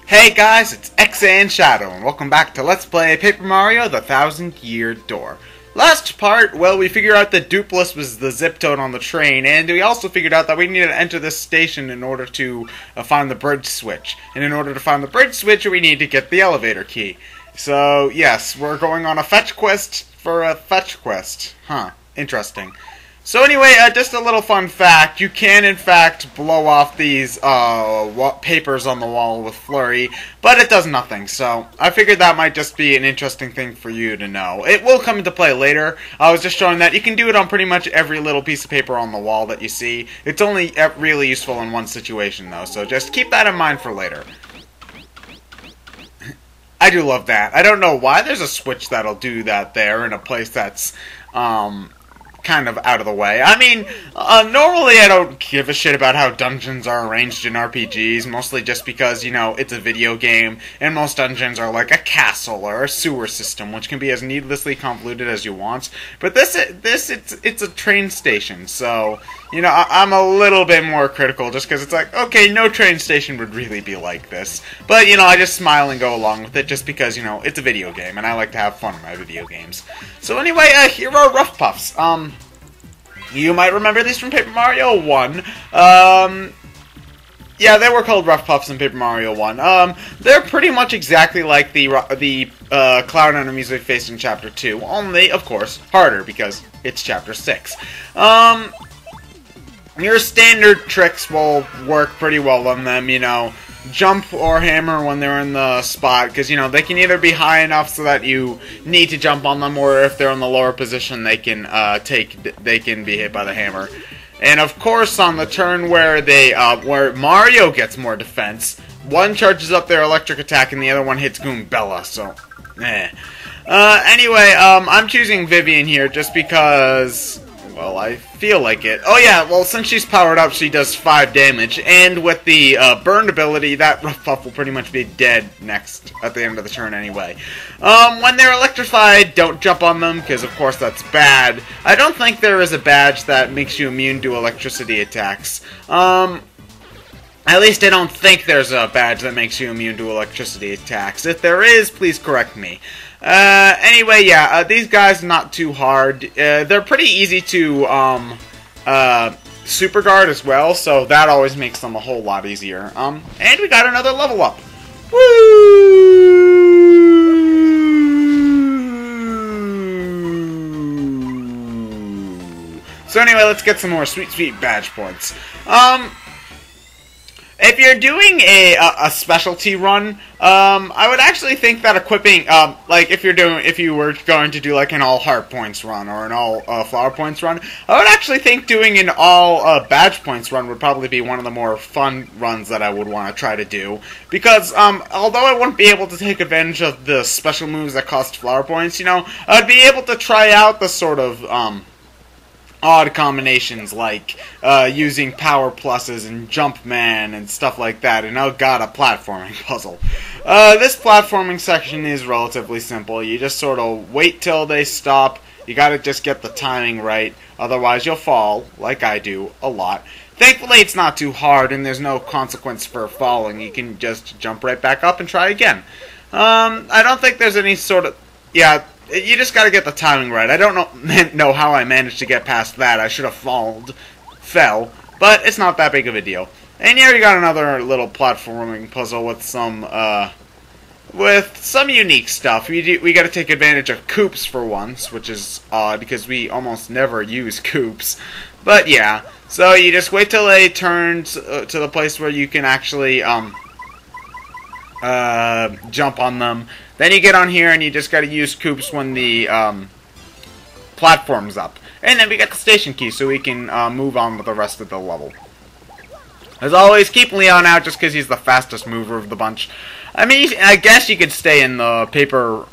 Hey guys, it's ExandShadow, and welcome back to Let's Play Paper Mario: The Thousand-Year Door. Last part, well, we figured out that Dupless was the zip toad on the train, and we also figured out that we needed to enter this station in order to find the bridge switch. And in order to find the bridge switch, we need to get the elevator key. So, yes, we're going on a fetch quest for a fetch quest. Huh, interesting. So anyway, just a little fun fact, you can in fact blow off these papers on the wall with Flurry, but it does nothing, so I figured that might just be an interesting thing for you to know. It will come into play later. I was just showing that you can do it on pretty much every little piece of paper on the wall that you see. It's only really useful in one situation though, so just keep that in mind for later. I do love that. I don't know why there's a switch that'll do that there in a place that's, kind of out of the way. I mean, normally I don't give a shit about how dungeons are arranged in RPGs, mostly just because, you know, it's a video game, and most dungeons are like a castle or a sewer system, which can be as needlessly convoluted as you want. But it's a train station, so, you know, I'm a little bit more critical, just because it's like, okay, no train station would really be like this. But, you know, I just smile and go along with it, just because, you know, it's a video game, and I like to have fun in my video games. So anyway, here are Rough Puffs. You might remember these from Paper Mario 1. Yeah, they were called Rough Puffs in Paper Mario 1. They're pretty much exactly like the cloud enemies we faced in Chapter 2, only, of course, harder, because it's Chapter 6. Your standard tricks will work pretty well on them, you know. Jump or hammer when they're in the spot, because, you know, they can either be high enough so that you need to jump on them, or if they're in the lower position, they can be hit by the hammer. And of course, on the turn where where Mario gets more defense, one charges up their electric attack and the other one hits Goombella, so, anyway, I'm choosing Vivian here just because, well, I feel like it. Oh yeah, well, since she's powered up, she does 5 damage, and with the burn ability, that Rough Puff will pretty much be dead at the end of the turn anyway. When they're electrified, don't jump on them, because of course that's bad. I don't think there is a badge that makes you immune to electricity attacks. At least I don't think there's a badge that makes you immune to electricity attacks. If there is, please correct me. Anyway, yeah, these guys not too hard. They're pretty easy to, super guard as well, so that always makes them a whole lot easier. And we got another level up. Woo! So anyway, let's get some more sweet, sweet badge points. If you're doing a specialty run, I would actually think that equipping, like if you were going to do like an all heart points run or an all flower points run, I would actually think doing an all badge points run would probably be one of the more fun runs that I would want to try to do. Because although I wouldn't be able to take advantage of the special moves that cost flower points, you know, I'd be able to try out the sort of odd combinations like using power pluses and Jumpman and stuff like that, and oh god, a platforming puzzle. This platforming section is relatively simple. You just sort of wait till they stop. You gotta just get the timing right, otherwise you'll fall, like I do, a lot. Thankfully it's not too hard and there's no consequence for falling. You can just jump right back up and try again. I don't think there's any sort of... yeah, you just gotta get the timing right. I don't know how I managed to get past that. I should have fell, but it's not that big of a deal. And here you got another little platforming puzzle with some unique stuff. We gotta take advantage of coops for once, which is odd because we almost never use coops. But yeah, so you just wait till they turn to the place where you can actually jump on them. Then you get on here and you just gotta use coops when the platform's up. And then we get the station key so we can move on with the rest of the level. As always, keep Leon out just because he's the fastest mover of the bunch. I mean, I guess you could stay in the paper,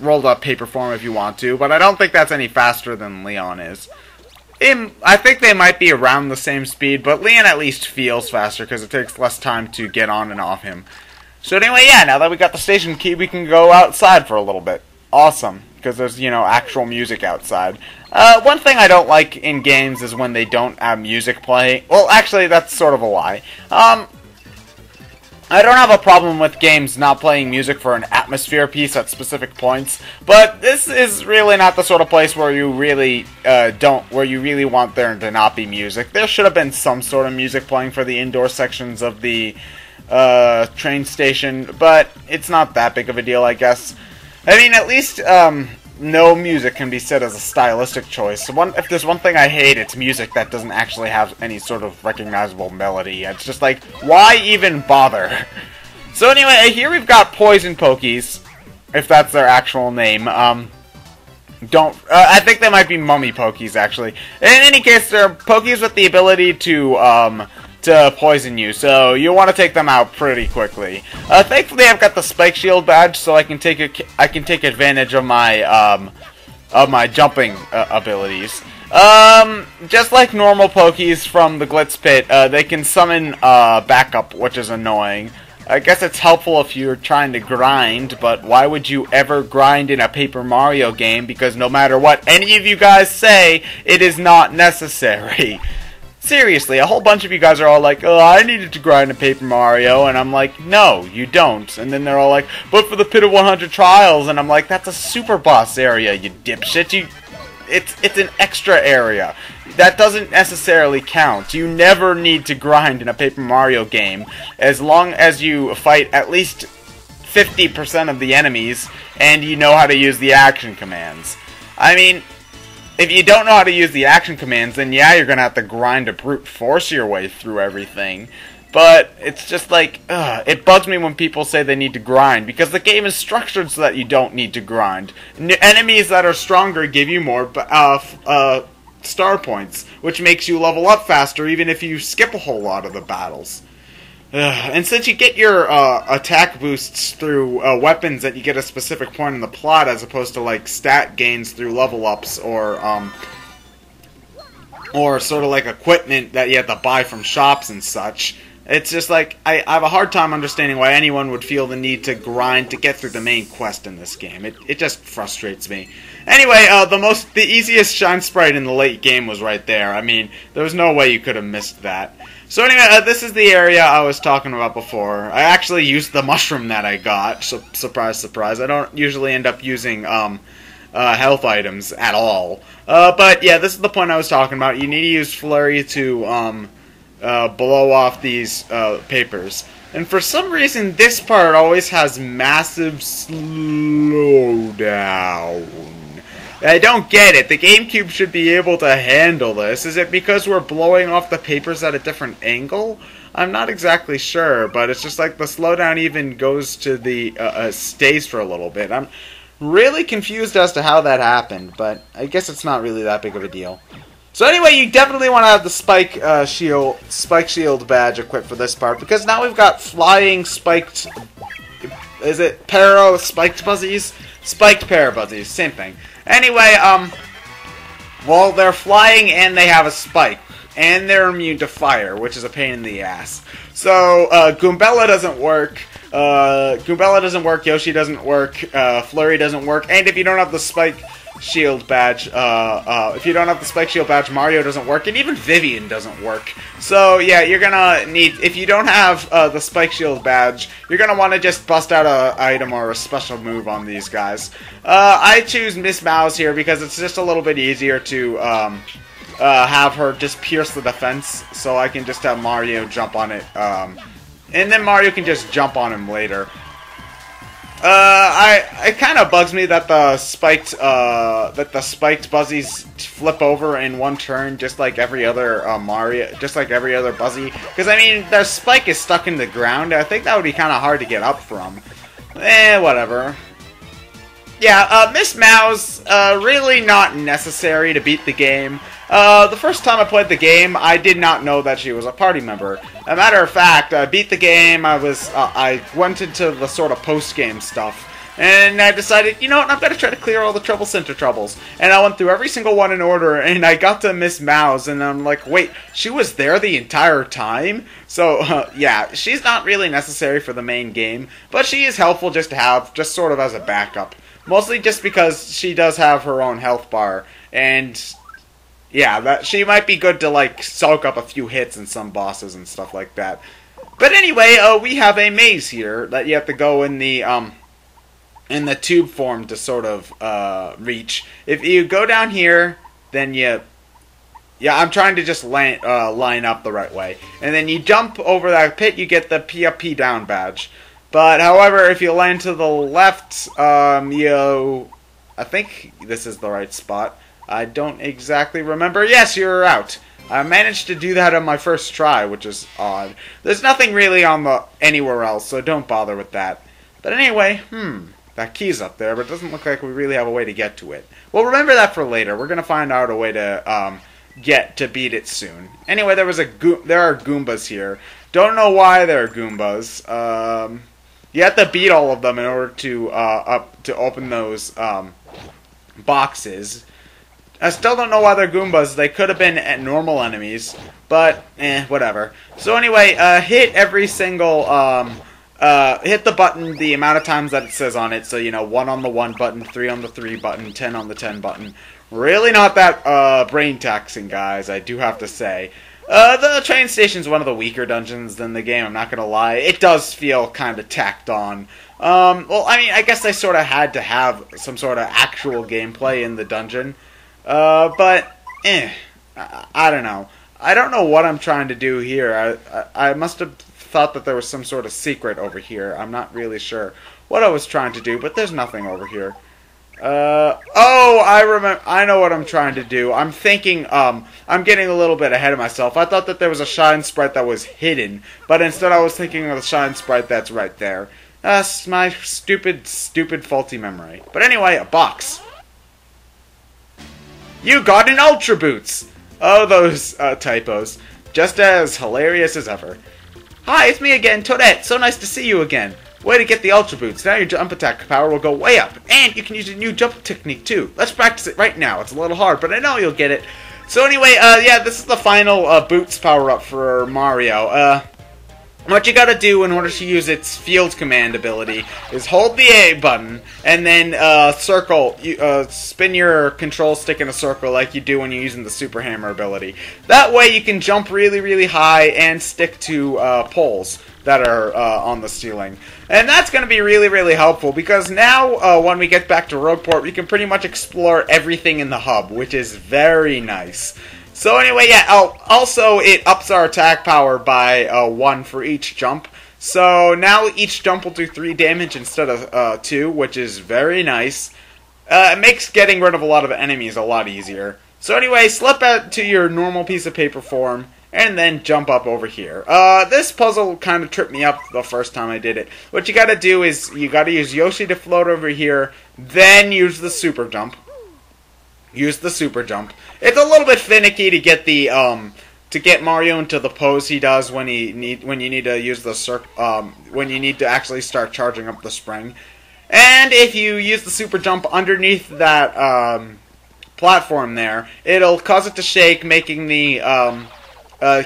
rolled up paper form if you want to, but I don't think that's any faster than Leon is. I think they might be around the same speed, but Leon at least feels faster because it takes less time to get on and off him. So anyway, yeah, now that we got the station key, we can go outside for a little bit. Awesome, because there's, you know, actual music outside. One thing I don't like in games is when they don't have music playing. Well, actually, that's sort of a lie. I don't have a problem with games not playing music for an atmosphere piece at specific points, but this is really not the sort of place where you really want there to not be music. There should have been some sort of music playing for the indoor sections of the train station, but it's not that big of a deal, I guess. I mean, at least no music can be said as a stylistic choice. If there's one thing I hate, it's music that doesn't actually have any sort of recognizable melody. It's just like, why even bother? So anyway, here we've got poison pokies, if that's their actual name. I think they might be mummy pokies, actually. In any case, they're pokies with the ability to poison you, so you want to take them out pretty quickly. Thankfully, I've got the spike shield badge, so I can take advantage of my jumping abilities. Just like normal pokies from the Glitz Pit, they can summon backup, which is annoying. I guess it's helpful if you're trying to grind, but why would you ever grind in a Paper Mario game? Because no matter what any of you guys say, it is not necessary. Seriously, a whole bunch of you guys are all like, oh, I needed to grind a Paper Mario, and I'm like, no, you don't. And then they're all like, but for the Pit of 100 Trials, and I'm like, that's a super boss area, you dipshit. It's an extra area. That doesn't necessarily count. You never need to grind in a Paper Mario game, as long as you fight at least 50% of the enemies, and you know how to use the action commands. I mean, if you don't know how to use the action commands, then yeah, you're gonna have to grind to brute force your way through everything. But it's just like, it bugs me when people say they need to grind, because the game is structured so that you don't need to grind. Enemies that are stronger give you more star points, which makes you level up faster even if you skip a whole lot of the battles. And since you get your attack boosts through weapons that you get at a specific point in the plot, as opposed to like stat gains through level ups or sort of like equipment that you have to buy from shops and such, it's just like I have a hard time understanding why anyone would feel the need to grind to get through the main quest in this game. It just frustrates me. Anyway, the easiest shine sprite in the late game was right there. I mean, there was no way you could have missed that. So anyway, this is the area I was talking about before. I actually used the mushroom that I got. So, surprise, surprise. I don't usually end up using health items at all. But yeah, this is the point I was talking about. You need to use Flurry to blow off these papers. And for some reason, this part always has massive slowdown. I don't get it. The GameCube should be able to handle this. Is it because we're blowing off the papers at a different angle? I'm not exactly sure, but it's just like the slowdown even goes to the stays for a little bit. I'm really confused as to how that happened, but I guess it's not really that big of a deal. So anyway, you definitely want to have the spike shield badge equipped for this part, because now we've got flying spiked. Is it spiked buzzies? Spiked parabuzzies, same thing. Anyway, well, they're flying and they have a spike. And they're immune to fire, which is a pain in the ass. So, Goombella doesn't work. Yoshi doesn't work. Flurry doesn't work. And if you don't have the spike shield badge, Mario doesn't work. And even Vivian doesn't work. So, yeah, you're gonna need, if you don't have the spike shield badge, you're gonna want to just bust out an item or a special move on these guys. I choose Miss Mouse here because it's just a little bit easier to have her just pierce the defense, so I can just have Mario jump on it, and then Mario can just jump on him later. It kind of bugs me that the spiked buzzies flip over in one turn, just like every other buzzy. Because I mean, their spike is stuck in the ground. I think that would be kind of hard to get up from. Whatever. Yeah, Miss Mouse, really not necessary to beat the game. The first time I played the game, I did not know that she was a party member. As a matter of fact, I beat the game, I went into the sort of post-game stuff, and I decided, you know what, I'm gonna try to clear all the Trouble Center troubles. And I went through every single one in order, and I got to Miss Mouse, and I'm like, wait, she was there the entire time? So, yeah, she's not really necessary for the main game, but she is helpful just to have, just sort of as a backup. Mostly just because she does have her own health bar, and yeah, that she might be good to like soak up a few hits in some bosses and stuff like that. But anyway, we have a maze here that you have to go in the tube form to sort of reach. If you go down here, then you... Yeah, I'm trying to just line up the right way. And then you jump over that pit, you get the P up, P down badge. But, however, if you land to the left, I think this is the right spot. I don't exactly remember. Yes, you're out. I managed to do that on my first try, which is odd. There's nothing really on anywhere else, so don't bother with that. But anyway, that key's up there, but it doesn't look like we really have a way to get to it. Well, remember that for later. We're gonna find out a way to beat it soon. Anyway, there are Goombas here. Don't know why there are Goombas. You have to beat all of them in order to open those boxes. I still don't know why they're Goombas. They could have been normal enemies, but whatever. So anyway, hit every single hit the button the amount of times that it says on it. So, you know, 1 on the 1 button, 3 on the 3 button, 10 on the 10 button. Really not that brain taxing, guys, I do have to say. The train station's one of the weaker dungeons in the game, I'm not gonna lie. It does feel kind of tacked on. Well, I mean, I guess they sort of had to have some sort of actual gameplay in the dungeon. But, I don't know. I don't know what I'm trying to do here. I must have thought that there was some sort of secret over here. I'm not really sure what I was trying to do, but there's nothing over here. Oh, I remember. I know what I'm trying to do. I'm thinking, I'm getting a little bit ahead of myself. I thought that there was a shine sprite that was hidden, but instead I was thinking of the shine sprite that's right there. That's my stupid faulty memory. But anyway, a box. You got an Ultra Boots! Oh, those typos. Just as hilarious as ever. Hi, it's me again, Toadette. So nice to see you again. Way to get the Ultra Boots. Now your jump attack power will go way up. And you can use a new jump technique too. Let's practice it right now. It's a little hard, but I know you'll get it. So anyway, yeah, this is the final Boots power-up for Mario. What you gotta do in order to use its field command ability is hold the A button and then spin your control stick in a circle like you do when you're using the Super Hammer ability. That way you can jump really, really high and stick to poles that are on the ceiling. And that's going to be really, really helpful because now when we get back to Rogueport, we can pretty much explore everything in the hub, which is very nice. So anyway, yeah, also it ups our attack power by 1 for each jump. So now each jump will do 3 damage instead of 2, which is very nice. It makes getting rid of a lot of enemies a lot easier. So anyway, slip out to your normal piece of paper form, and then jump up over here. This puzzle kind of tripped me up the first time I did it. What you gotta do is, you gotta use Yoshi to float over here, then use the super jump. Use the super jump. It's a little bit finicky to get the to get Mario into the pose he does when you need to use the when you need to actually start charging up the spring. And if you use the super jump underneath that platform there, it'll cause it to shake, making the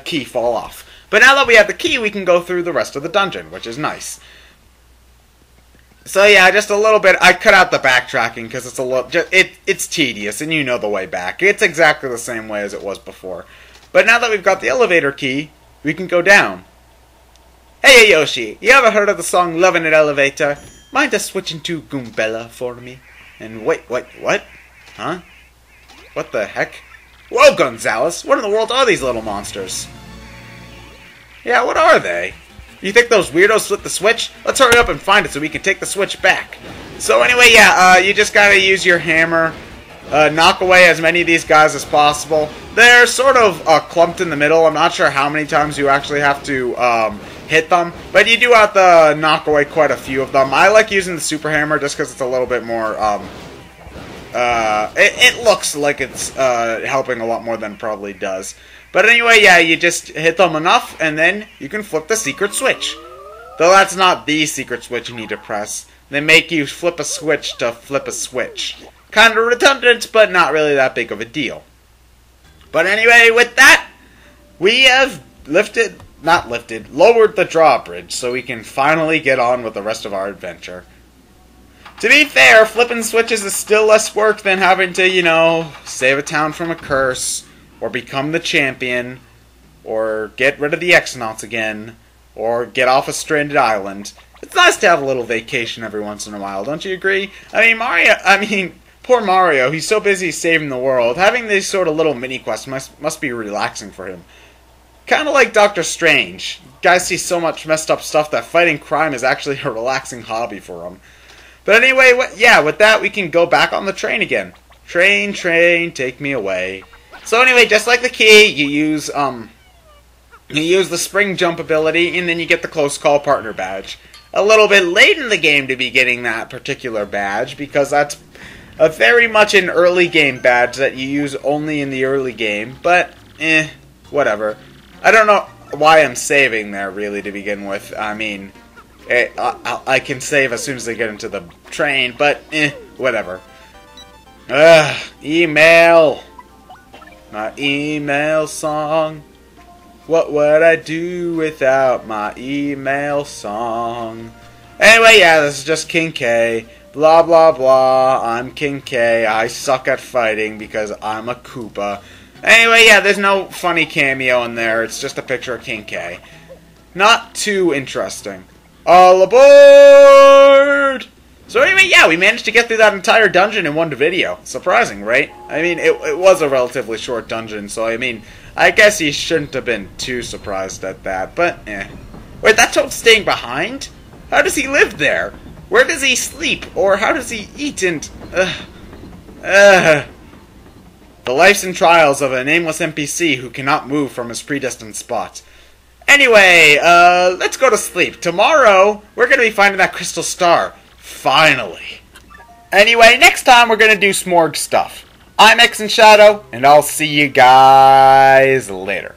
key fall off. But now that we have the key, we can go through the rest of the dungeon, which is nice. So yeah, just a little bit. I cut out the backtracking because it's a little. It's tedious, and you know the way back. It's exactly the same way as it was before. But now that we've got the elevator key, we can go down. Hey Yoshi, you ever heard of the song "Lovin' It Elevator"? Mind just switching to Goombella for me? And wait, what? Huh? What the heck? Whoa, Gonzalez! What in the world are these little monsters? Yeah, what are they? You think those weirdos flipped the switch? Let's hurry up and find it so we can take the switch back. So anyway, yeah, you just gotta use your hammer, knock away as many of these guys as possible. They're sort of clumped in the middle. I'm not sure how many times you actually have to hit them, but you do have to knock away quite a few of them. I like using the super hammer just because it's a little bit more, it looks like it's helping a lot more than it probably does. But anyway, yeah, you just hit them enough, and then you can flip the secret switch. Though that's not the secret switch you need to press. They make you flip a switch to flip a switch. Kind of redundant, but not really that big of a deal. But anyway, with that, we have lowered the drawbridge, so we can finally get on with the rest of our adventure. To be fair, flipping switches is still less work than having to, you know, save a town from a curse, or become the champion, or get rid of the x-nauts again. or get off a stranded island. It's nice to have a little vacation every once in a while, don't you agree? Poor Mario, he's so busy saving the world. Having these sort of little mini-quests must be relaxing for him. Kind of like Doctor Strange. Guys see so much messed up stuff that fighting crime is actually a relaxing hobby for him. But anyway, with that, we can go back on the train again. Train, take me away. So anyway, just like the key, you use the spring jump ability, and then you get the close call partner badge. A little bit late in the game to be getting that particular badge, because that's a very much an early game badge that you use only in the early game, but whatever. I don't know why I'm saving there, really, to begin with. I mean, I can save as soon as I get into the train, but whatever. Email. My email song. What would I do without my email song? Anyway, yeah, this is just King K. Blah, blah, blah. I'm King K. I suck at fighting because I'm a Koopa. Anyway, yeah, there's no funny cameo in there. It's just a picture of King K. Not too interesting. All aboard! So anyway, yeah, we managed to get through that entire dungeon in one video. Surprising, right? I mean, it was a relatively short dungeon, so I mean, I guess you shouldn't have been too surprised at that, but Wait, that Toad's staying behind? How does he live there? Where does he sleep? Or how does he eat and... The lives and trials of a nameless NPC who cannot move from his predestined spot. Anyway, let's go to sleep. Tomorrow, we're going to be finding that crystal star. Finally. Anyway, next time we're going to do Smorg stuff. I'm XandShadow, and I'll see you guys later.